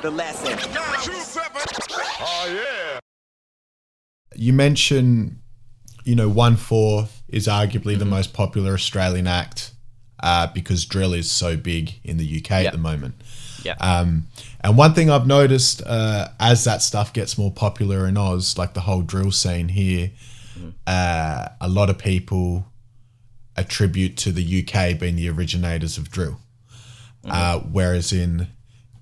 The lesson. Oh yeah. You mentioned, 1/4 is arguably the most popular Australian act because drill is so big in the UK at the moment. Yeah. And one thing I've noticed as that stuff gets more popular in Oz, like the whole drill scene here, a lot of people attribute to the UK being the originators of drill. Whereas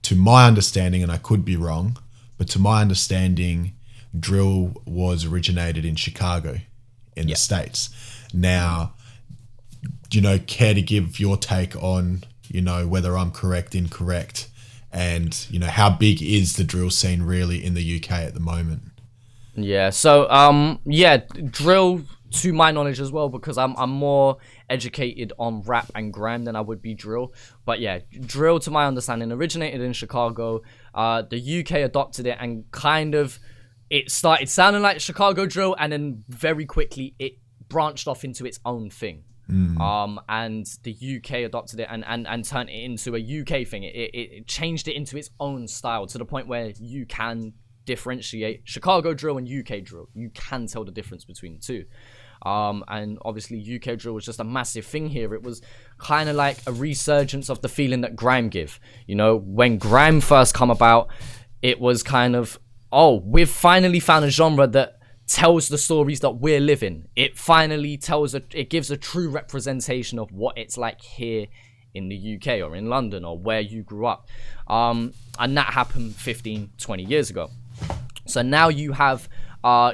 to my understanding, and I could be wrong, but to my understanding, drill was originated in Chicago in the States. Now, care to give your take on, whether I'm correct, incorrect, and, how big is the drill scene really in the UK at the moment? Yeah, so, drill, to my knowledge as well, because I'm more educated on rap and grime than I would be drill. But yeah, drill, to my understanding, originated in Chicago. The UK adopted it and kind of, it started sounding like Chicago drill, and then very quickly it branched off into its own thing. And the UK adopted it and turned it into a UK thing. It changed it into its own style to the point where you can differentiate Chicago drill and UK drill. You can tell the difference between the two. And obviously UK drill was just a massive thing here. It was kind of like a resurgence of the feeling that grime give. When grime first come about, it was kind of, we've finally found a genre that tells the stories that we're living. It finally it gives a true representation of what it's like here in the UK or in London or where you grew up. And that happened 15, 20 years ago. So now you have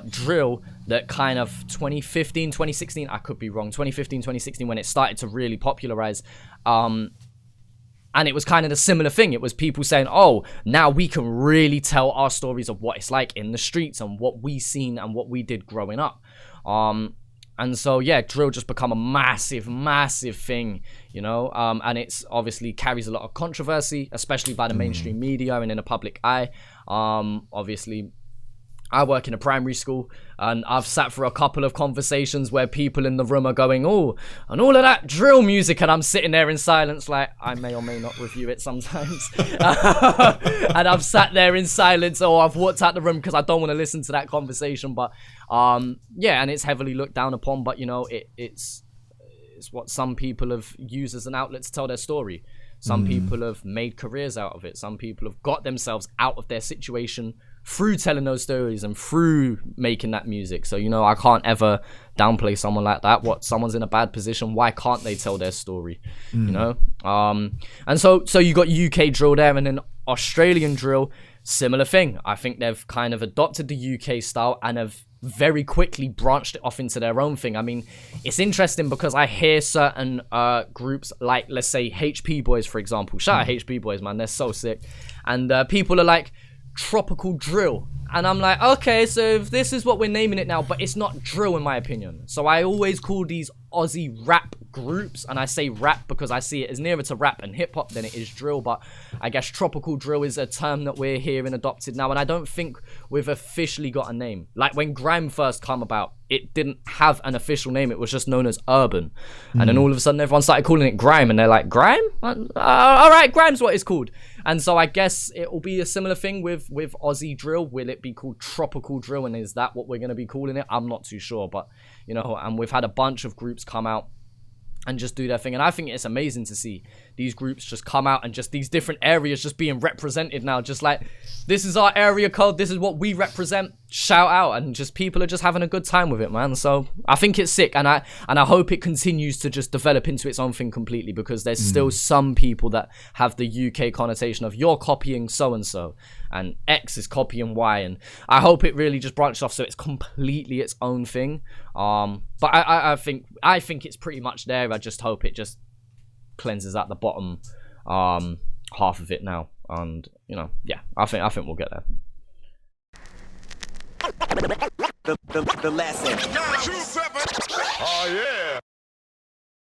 drill that kind of 2015, 2016, I could be wrong, 2015, 2016, when it started to really popularize. And it was kind of a similar thing. It was people saying, now we can really tell our stories of what it's like in the streets and what we seen and what we did growing up. And so, yeah, drill just become a massive, massive thing, and it's obviously carries a lot of controversy, especially by the mainstream media and in the public eye. Obviously, I work in a primary school, and I've sat for a couple of conversations where people in the room are going, and all of that drill music, and I'm sitting there in silence like, I may or may not review it sometimes. And I've sat there in silence, or I've walked out the room because I don't want to listen to that conversation. But, and it's heavily looked down upon, but, it's what some people have used as an outlet to tell their story. Some people have made careers out of it. Some people have got themselves out of their situation through telling those stories and through making that music. So, I can't ever downplay someone like that. Someone's in a bad position, why can't they tell their story? And so you got UK drill there, and then Australian drill, similar thing. I think they've kind of adopted the UK style and have very quickly branched it off into their own thing. I mean, it's interesting because I hear certain groups like, let's say, HP Boys, for example. Shout out HP Boys, man. They're so sick. And people are like, tropical drill. And I'm like, okay, so if this is what we're naming it now, but it's not drill in my opinion. So I always call these Aussie rap groups, and I say rap because I see it as nearer to rap and hip hop than it is drill, but I guess tropical drill is a term that we're hearing adopted now, and I don't think we've officially got a name. Like when grime first come about, it didn't have an official name, it was just known as urban. And then all of a sudden everyone started calling it grime, and they're like, grime? Alright, grime's what it's called. And so I guess it will be a similar thing with Aussie drill. Will it be called tropical drill, and is that what we're going to be calling it? I'm not too sure, but and we've had a bunch of groups come out and just do their thing, and I think it's amazing to see these groups just come out and just these different areas just being represented now, just like, this is our area code, this is what we represent, shout out, and just people are just having a good time with it, man. So I think it's sick, and I hope it continues to just develop into its own thing completely, because there's still some people that have the UK connotation of you're copying so and so and X is copying Y, and I hope it really just branched off so it's completely its own thing. But I think it's pretty much there. I just hope it just cleanses out the bottom half of it now, and I think we'll get there. The lesson. Oh yeah.